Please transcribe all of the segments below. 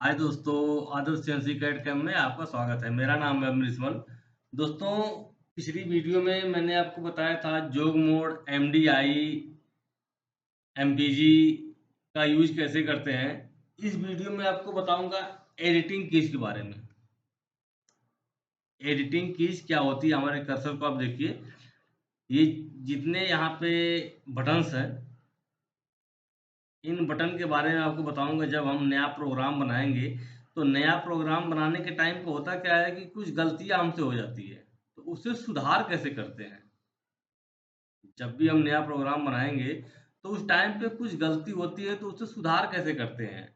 हाय दोस्तों, आदर्श CNC CAD camp में आपका स्वागत है। मेरा नाम है अमरीश। दोस्तों, पिछली वीडियो में मैंने आपको बताया था जोग मोड, एमडीआई, एमपीजी का यूज कैसे करते हैं। इस वीडियो में आपको बताऊंगा एडिटिंग कीज के बारे में। एडिटिंग कीज क्या होती है, हमारे कर्सर को आप देखिए। ये जितने यहाँ पे बटन्स हैं, इन बटन के बारे में आपको बताऊंगा। जब हम नया प्रोग्राम बनाएंगे तो नया प्रोग्राम बनाने के टाइम पे होता क्या है कि कुछ गलतियां हमसे हो जाती है, तो उससे सुधार कैसे करते हैं। जब भी हम नया प्रोग्राम बनाएंगे तो उस टाइम पे कुछ गलती होती है, तो उससे सुधार कैसे करते हैं।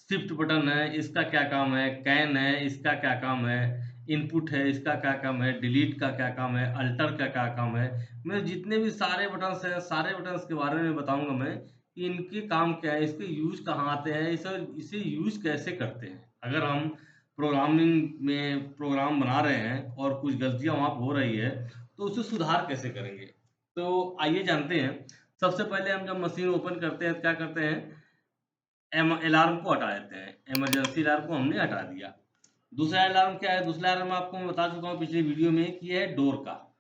शिफ्ट बटन है, इसका क्या काम है। कैन है, इसका क्या काम है। इनपुट है, इसका क्या काम है। डिलीट का क्या काम है। अल्टर का क्या काम है। मैं जितने भी सारे बटन्स हैं, सारे बटन्स के बारे में बताऊंगा मैं कि इनके काम क्या है, इसके यूज कहाँ आते हैं, इसे यूज कैसे करते हैं। अगर हम प्रोग्रामिंग में प्रोग्राम बना रहे हैं और कुछ गलतियां वहां पर हो रही है, तो उसे सुधार कैसे करेंगे। तो आइए जानते हैं। सबसे पहले हम जब मशीन ओपन करते हैं तो क्या करते हैं, अलार्म को हटा देते हैं। इमरजेंसी अलार्म को हमने हटा दिया। दूसरा अलार्म क्या है, दूसरा अलार्म आपको मैं बता चुका हूँ पिछली वीडियो में कि ये है डोर का।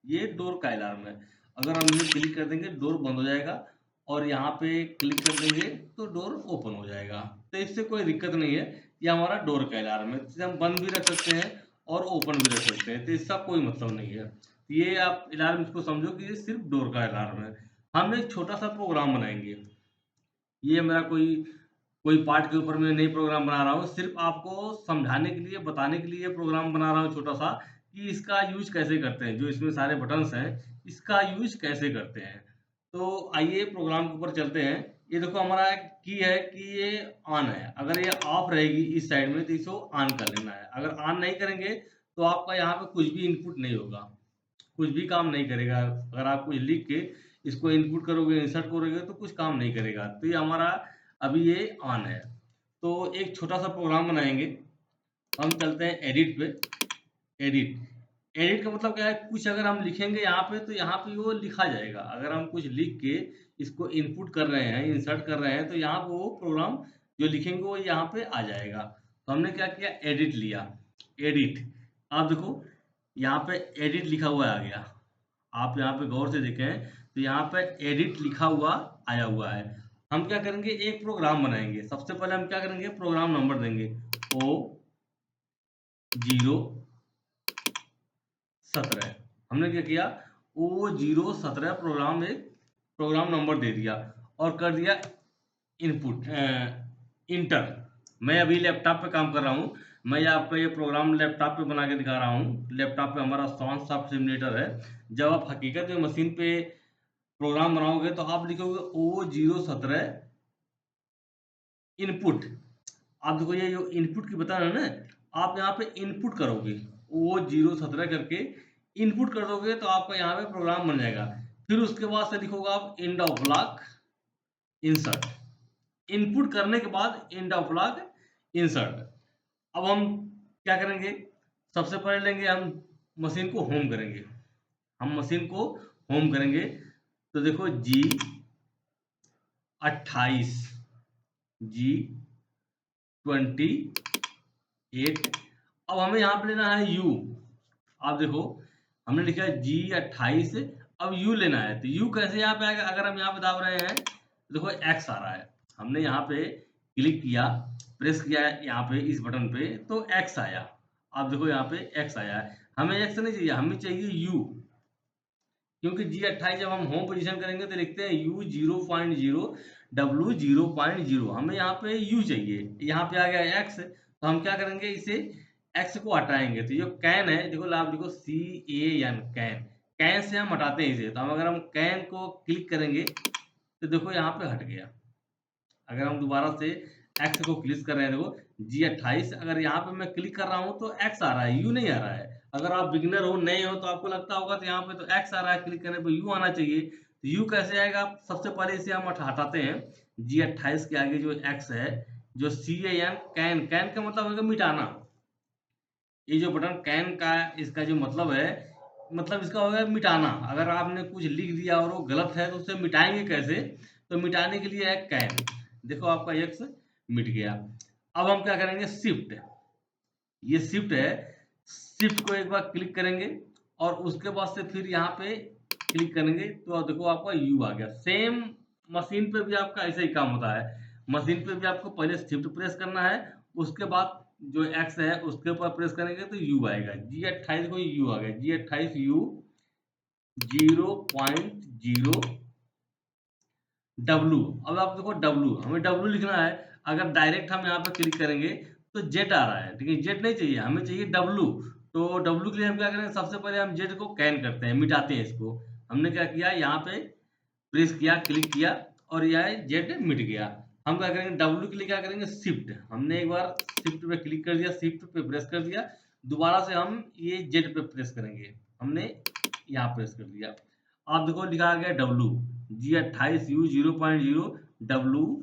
ये डोर का अलार्म है। अगर हम इसे क्लिक कर देंगे डोर बंद हो जाएगा, और यहाँ पे क्लिक कर देंगे तो डोर ओपन हो जाएगा। तो इससे कोई दिक्कत नहीं है। ये हमारा डोर का अलार्म है। इसे हम बंद भी रख सकते हैं और ओपन भी रख सकते हैं, तो इसका कोई मतलब नहीं है। ये आप अलार्म इसको समझो कि ये सिर्फ डोर का अलार्म है। हम एक छोटा सा प्रोग्राम बनाएंगे। ये मेरा कोई कोई पार्ट के ऊपर मैं नई प्रोग्राम बना रहा हूँ, सिर्फ आपको समझाने के लिए, बताने के लिए प्रोग्राम बना रहा हूँ छोटा सा, कि इसका यूज कैसे करते हैं। जो इसमें सारे बटन्स हैं, इसका यूज कैसे करते हैं। तो आइए प्रोग्राम के ऊपर चलते हैं। ये देखो, हमारा की है कि ये ऑन है। अगर ये ऑफ रहेगी इस साइड में तो इसको ऑन कर लेना है। अगर ऑन नहीं करेंगे तो आपका यहाँ पे कुछ भी इनपुट नहीं होगा, कुछ भी काम नहीं करेगा। अगर आप कुछ लिख के इसको इनपुट करोगे, इंसर्ट करोगे, तो कुछ काम नहीं करेगा। तो ये हमारा अभी ये ऑन है। तो एक छोटा सा प्रोग्राम बनाएंगे। हम चलते हैं एडिट पे। एडिट एडिट का मतलब क्या है, कुछ अगर हम लिखेंगे यहाँ पे तो यहाँ पे वो लिखा जाएगा। अगर हम कुछ लिख के इसको इनपुट कर रहे हैं, इंसर्ट कर रहे हैं, तो यहाँ पे वो प्रोग्राम जो लिखेंगे वो यहाँ पे आ जाएगा। तो हमने क्या किया, एडिट लिया। एडिट, आप देखो यहाँ पे एडिट लिखा हुआ आ गया। आप यहाँ पे गौर से देखें तो यहाँ पे एडिट लिखा हुआ आया हुआ है। हम क्या करेंगे, एक प्रोग्राम बनाएंगे। सबसे पहले हम क्या करेंगे, प्रोग्राम नंबर देंगे O017। हमने क्या किया, O017 प्रोग्राम नंबर दे दिया और कर दिया इनपुट, इंटर। मैं अभी लैपटॉप पे काम कर रहा हूँ। मैं आपका ये प्रोग्राम लैपटॉप पे बना के दिखा रहा हूँ। लैपटॉप पे हमारा सॉफ्ट सिमुलेटर है। जब आप हकीकत में मशीन पे प्रोग्राम बनाओगे तो आप लिखोगे O017 इनपुट। आप देखो ये जो इनपुट की बता रहे हैं ना, आप यहाँ पे इनपुट करोगे O017 करके इनपुट कर दोगे तो आपका यहाँ पे प्रोग्राम बन जाएगा। फिर उसके बाद से लिखोगे आप end of block insert. Input करने के बाद एंड ऑफ ब्लॉक इंसर्ट। अब हम क्या करेंगे, सबसे पहले लेंगे हम मशीन को होम करेंगे। हम मशीन को होम करेंगे तो देखो G28, G28। अब हमें यहाँ पे लेना है U। आप देखो, हमने लिखा है G28। अब U लेना है, तो U कैसे यहाँ पे आएगा। अगर हम यहाँ पे दाब रहे हैं तो देखो X आ रहा है। हमने यहाँ पे क्लिक किया, प्रेस किया यहाँ पे इस बटन पे, तो X आया। आप देखो यहाँ पे X आया है। हमें X नहीं चाहिए, हमें चाहिए U। क्योंकि G28 जब हम होम पोजीशन करेंगे तो लिखते हैं U0.0 W0.0। हमें यहाँ पे U चाहिए, यहाँ पे आ गया X। तो हम क्या करेंगे, इसे X को हटाएंगे। तो ये कैन है, देखो आप देखो CAN, कैन। कैन से हम हटाते हैं इसे। तो हम अगर हम कैन को क्लिक करेंगे तो देखो यहाँ पे हट गया। अगर हम दोबारा से एक्स को क्लिक कर रहे हैं, देखो G28। अगर यहाँ पे मैं क्लिक कर रहा हूँ तो एक्स आ रहा है, यू नहीं आ रहा है। अगर आप बिगिनर हो, नए हो, तो आपको लगता होगा तो यहाँ पे तो एक्स आ रहा है, क्लिक करने पे यू आना चाहिए। तो यू कैसे आएगा, सबसे पहले इसे हम हटाते हैं। G28 के आगे जो एक्स है, जो CAN, कैन, कैन का मतलब है मिटाना। ये जो बटन कैन का, इसका जो मतलब है, मतलब इसका हो गया मिटाना। अगर आपने कुछ लिख दिया और वो गलत है तो उसे मिटाएंगे कैसे, तो मिटाने के लिए है कैन। देखो आपका एक्स मिट गया। अब हम क्या करेंगे, शिफ्ट, ये शिफ्ट है, शिफ्ट को एक बार क्लिक करेंगे और उसके बाद से फिर यहाँ पे क्लिक करेंगे तो देखो आपका यू आ गया। सेम मशीन पे भी आपका ऐसा ही काम होता है। मशीन पे भी आपको पहले शिफ्ट प्रेस करना है, उसके बाद जो एक्स है उसके ऊपर प्रेस करेंगे तो यू आएगा। G28 को यू आ गया, G28 यू 0.0 डब्लू। अब आप देखो डब्लू, हमें डब्लू लिखना है। अगर डायरेक्ट हम यहाँ पे क्लिक करेंगे तो जेड आ रहा है, लेकिन जेड नहीं चाहिए, हमें चाहिए डब्लू। तो डब्लू के लिए हम क्या करेंगे, सबसे पहले हम जेड को कैन करते हैं, मिटाते हैं इसको। हमने क्या किया, यहाँ पे प्रेस किया, क्लिक किया और यह जेड मिट गया। हम क्या करेंगे, डब्लू के लिए क्या करेंगे, शिफ्ट। हमने एक बार शिफ्ट पे क्लिक कर दिया, शिफ्ट पे प्रेस कर दिया, दोबारा से हम ये जेड पे प्रेस करेंगे। हमने यहाँ प्रेस कर दिया, आप देखो लिखा आ गया W. G28 U 0.0 W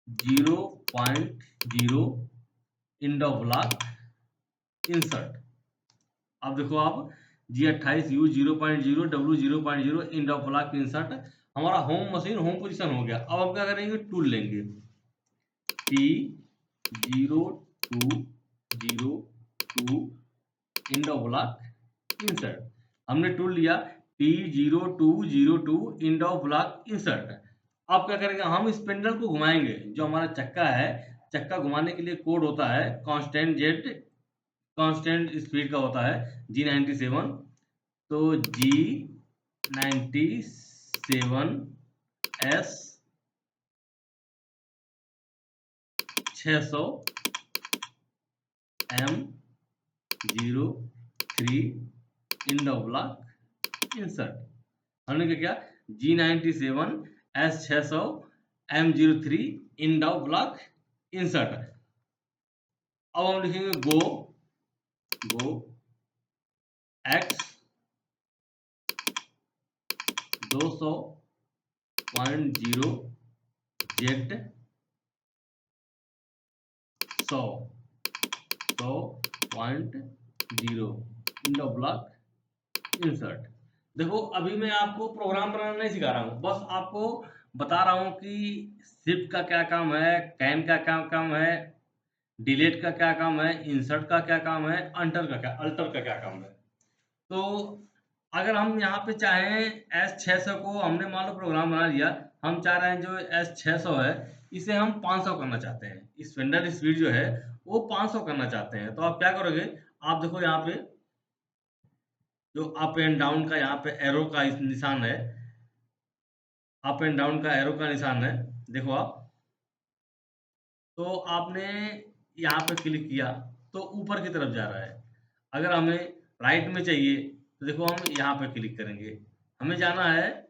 0.0 end of block insert. अब देखो आप G28 U 0.0 W 0.0 end of block insert, हमारा होम मशीन होम पोजीशन हो गया। अब हम क्या करेंगे, टूल लेंगे, T0202 end of block insert. हमने टूल लिया T0202 end of block insert. अब क्या करेंगे, हम इस पेंडल को घुमाएंगे। जो हमारा चक्का है, चक्का घुमाने के लिए कोड होता है कांस्टेंट जेड, कांस्टेंट स्पीड का होता है G97। तो G97 S600 M03 end of block insert. हमने क्या किया, G97 S600 M03 end of block insert. अब हम लिखेंगे go X 200.0 Z 100.0 end of block insert. देखो अभी मैं आपको प्रोग्राम बनाना नहीं सिखा रहा हूँ, बस आपको बता रहा हूँ कि शिफ्ट का क्या काम है, कैन का क्या काम है, डिलीट का क्या काम है, इंसर्ट का क्या काम है, अल्टर का क्या काम है। तो अगर हम यहाँ पे चाहें S600 को, हमने मान लो प्रोग्राम बना लिया, हम चाह रहे हैं जो S600 है इसे हम 500 करना चाहते हैं, इस फेंडर स्पीड जो है वो 500 करना चाहते हैं। तो आप क्या करोगे, आप देखो यहाँ पे जो अप एंड डाउन का यहाँ पे एरो का निशान है, अप एंड डाउन का एरो का निशान है, देखो आप। तो आपने यहाँ पे क्लिक किया तो ऊपर की तरफ जा रहा है। अगर हमें राइट में चाहिए तो देखो हम यहाँ पे क्लिक करेंगे, हमें जाना है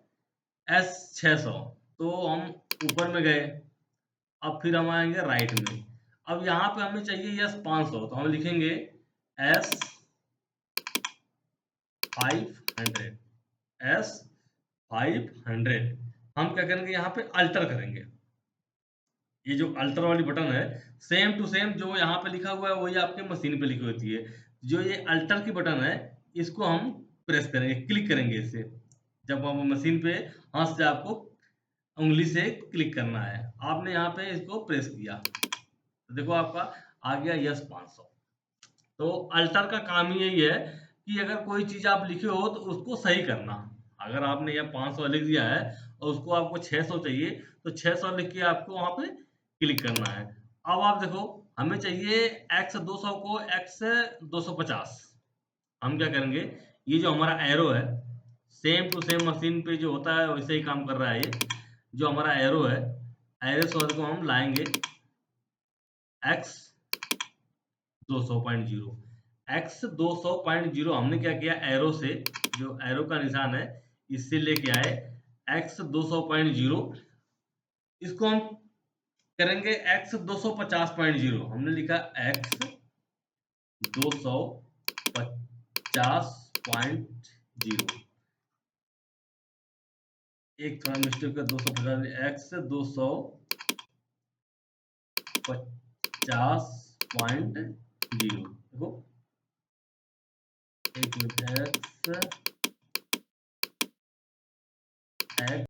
S600, तो हम ऊपर में गए। अब फिर हम आएंगे राइट में। अब यहाँ पे हमें चाहिए S500, तो हम लिखेंगे S500 S500। हम क्या करेंगे, यहाँ पे अल्टर करेंगे। ये जो अल्टर वाली बटन है, सेम टू सेम जो यहाँ पे लिखा हुआ है वही आपके मशीन पे लिखी होती है। जो ये अल्टर की बटन है इसको हम प्रेस करेंगे, क्लिक करेंगे इसे। जब हम मशीन पे हाथ से आपको उंगली से क्लिक करना है, आपने यहाँ पे इसको प्रेस किया तो देखो आपका आ गया यस 500। तो अल्टर का काम ही यही है कि अगर कोई चीज आप लिखे हो तो उसको सही करना। अगर आपने यह 500 लिख दिया है और उसको आपको 600 चाहिए तो 600 लिख के आपको वहां पे क्लिक करना है। अब आप देखो हमें चाहिए x 200 को x 250। हम क्या करेंगे, ये जो हमारा एरो है, सेम टू सेम मशीन पे जो होता है वैसे ही काम कर रहा है। ये जो हमारा एरो है, एरो को हम लाएंगे x 200.0। x 200.0 हमने क्या किया, एरो से, जो एरो का निशान है इससे लेके आए x 200.0, इसको हम करेंगे x 250.0। हमने लिखा x 250.0, एक थोड़ा मिस्टेक है, 250 x 250.0। देखो एक मिनट, x